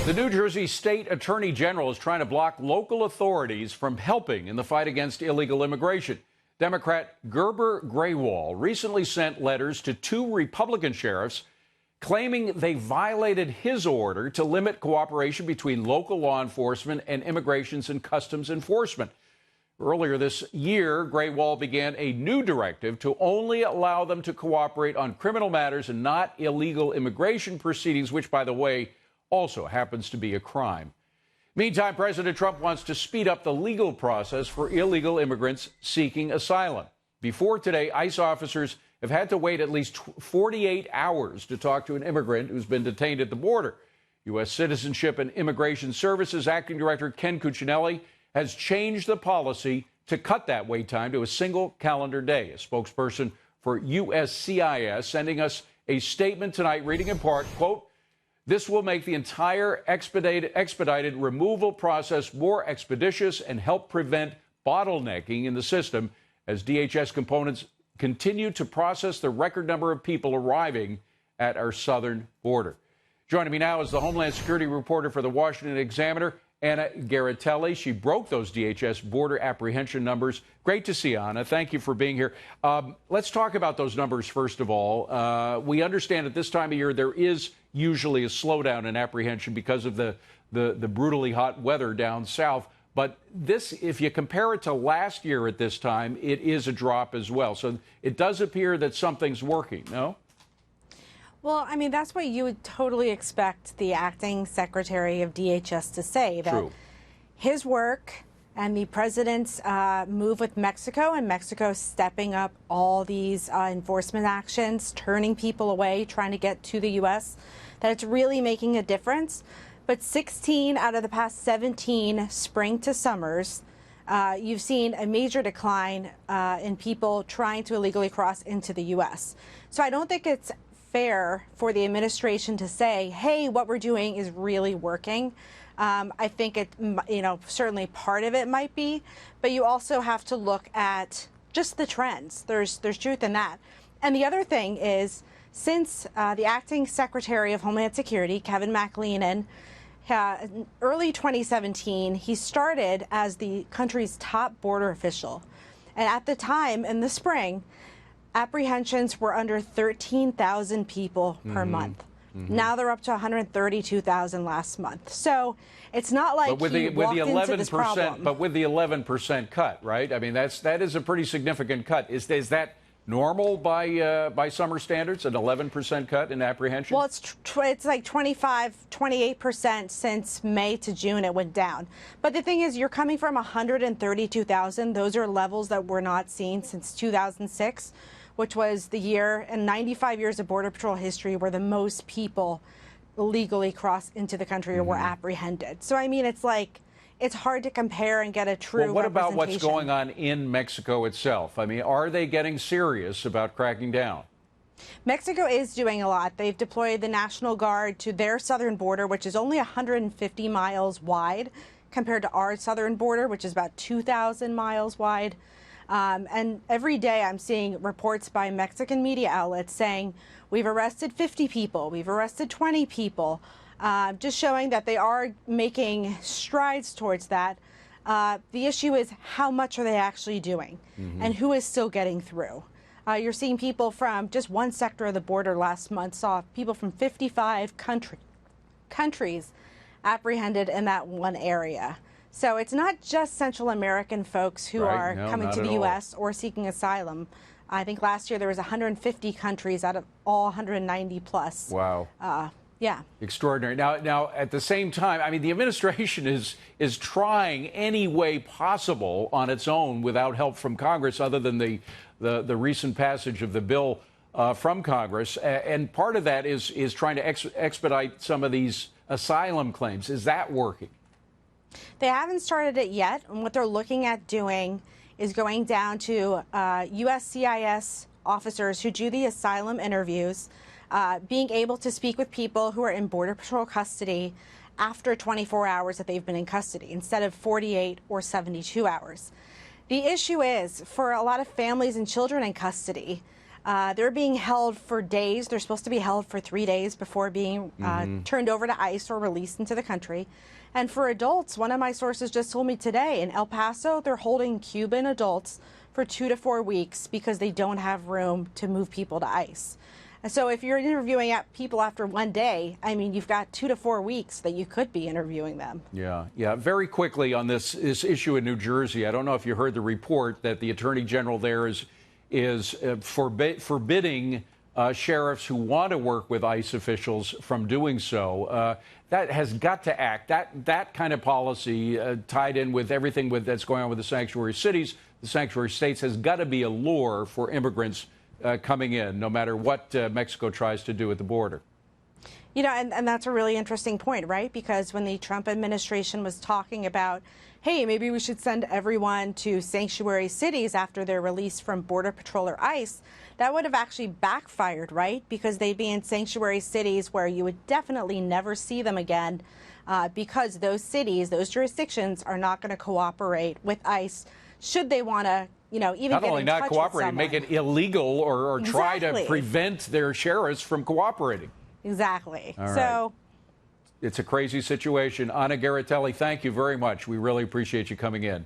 The New Jersey State Attorney General is trying to block local authorities from helping in the fight against illegal immigration. Democrat Gerber Graywall recently sent letters to 2 Republican sheriffs claiming they violated his order to limit cooperation between local law enforcement and Immigrations and Customs Enforcement. Earlier this year, Graywall began a new directive to only allow them to cooperate on criminal matters and not illegal immigration proceedings, which, by the way, also happens to be a crime. Meantime, President Trump wants to speed up the legal process for illegal immigrants seeking asylum. Before today, ICE officers have had to wait at least 48 hours to talk to an immigrant who's been detained at the border. U.S. Citizenship and Immigration Services Acting Director Ken Cuccinelli has changed the policy to cut that wait time to a single calendar day. A spokesperson for USCIS sending us a statement tonight reading in part, quote, "This will make the entire expedited removal process more expeditious and help prevent bottlenecking in the system as DHS components continue to process the record number of people arriving at our southern border." Joining me now is the Homeland Security reporter for the Washington Examiner, Anna Giaritelli. She broke those DHS border apprehension numbers. Great to see you, Anna. Thank you for being here. Let's talk about those numbers first of all. We understand at this time of year there is usually a slowdown in apprehension because of the brutally hot weather down south. But this, if you compare it to last year at this time, it is a drop as well. So it does appear that something's working, no? Well, I mean, that's what you would totally expect the acting secretary of DHS to say, that True. His work and the president's move with Mexico, and Mexico stepping up all these enforcement actions, turning people away, trying to get to the U.S., that it's really making a difference. But 16 out of the past 17 spring to summers, you've seen a major decline in people trying to illegally cross into the U.S. So I don't think it's fair for the administration to say, hey, what we're doing is really working. I think it, certainly part of it might be, but you also have to look at just the trends. There's truth in that. And the other thing is, since the acting Secretary of Homeland Security, Kevin McAleenan, early 2017, he started as the country's top border official. And at the time, in the spring, apprehensions were under 13,000 people per month. Now they're up to 132,000 last month. So it's not like he walked into this problem. But with the 11% cut, right? I mean, that is a pretty significant cut. Is that normal by summer standards, an 11% cut in apprehension? Well, it's like 28% since May to June it went down. But the thing is, you're coming from 132,000. Those are levels that were not seen since 2006, which was the year in 95 years of Border Patrol history where the most people illegally crossed into the country or were apprehended. So, I mean, it's hard to compare and get a true Well, what about what's going on in Mexico itself? I mean, are they getting serious about cracking down? Mexico is doing a lot. They've deployed the National Guard to their southern border, which is only 150 miles wide, compared to our southern border, which is about 2,000 miles wide. And every day I'm seeing reports by Mexican media outlets saying, we've arrested 50 people, we've arrested 20 people, just showing that they are making strides towards that. The issue is, how much are they actually doing and who is still getting through? You're seeing people from just one sector of the border last month, saw people from 55 countries apprehended in that one area. So it's not just Central American folks who are coming to the U.S. or seeking asylum. I think last year there was 150 countries out of all 190 plus. Wow. Yeah. Extraordinary. Now, at the same time, I mean, the administration is trying any way possible on its own without help from Congress, other than the recent passage of the bill from Congress. And part of that is trying to expedite some of these asylum claims. Is that working? They haven't started it yet, and what they're looking at doing is going down to USCIS officers who do the asylum interviews, being able to speak with people who are in Border Patrol custody after 24 hours that they've been in custody, instead of 48 or 72 hours. The issue is, for a lot of families and children in custody, They're being held for days. They're supposed to be held for 3 days before being turned over to ICE or released into the country. And for adults, one of my sources just told me today in El Paso, they're holding Cuban adults for 2 to 4 weeks because they don't have room to move people to ICE. And so if you're interviewing people after 1 day, I mean, you've got 2 to 4 weeks that you could be interviewing them. Yeah. Very quickly on this issue in New Jersey, I don't know if you heard the report that the Attorney General there is forbidding sheriffs who want to work with ICE officials from doing so. That has got to act. That kind of policy tied in with everything that's going on with the sanctuary cities, the sanctuary states, has got to be a lure for immigrants coming in, no matter what Mexico tries to do at the border. You know, and that's a really interesting point, right? Because when the Trump administration was talking about, hey, maybe we should send everyone to sanctuary cities after they're released from Border Patrol or ICE, that would have actually backfired, right? Because they'd be in sanctuary cities where you would definitely never see them again because those cities, those jurisdictions are not going to cooperate with ICE should they want to, you know, even not get only in not touch cooperating, with make it illegal or try to prevent their sheriffs from cooperating. Exactly. All right. So it's a crazy situation. Anna Giaritelli, thank you very much. We really appreciate you coming in.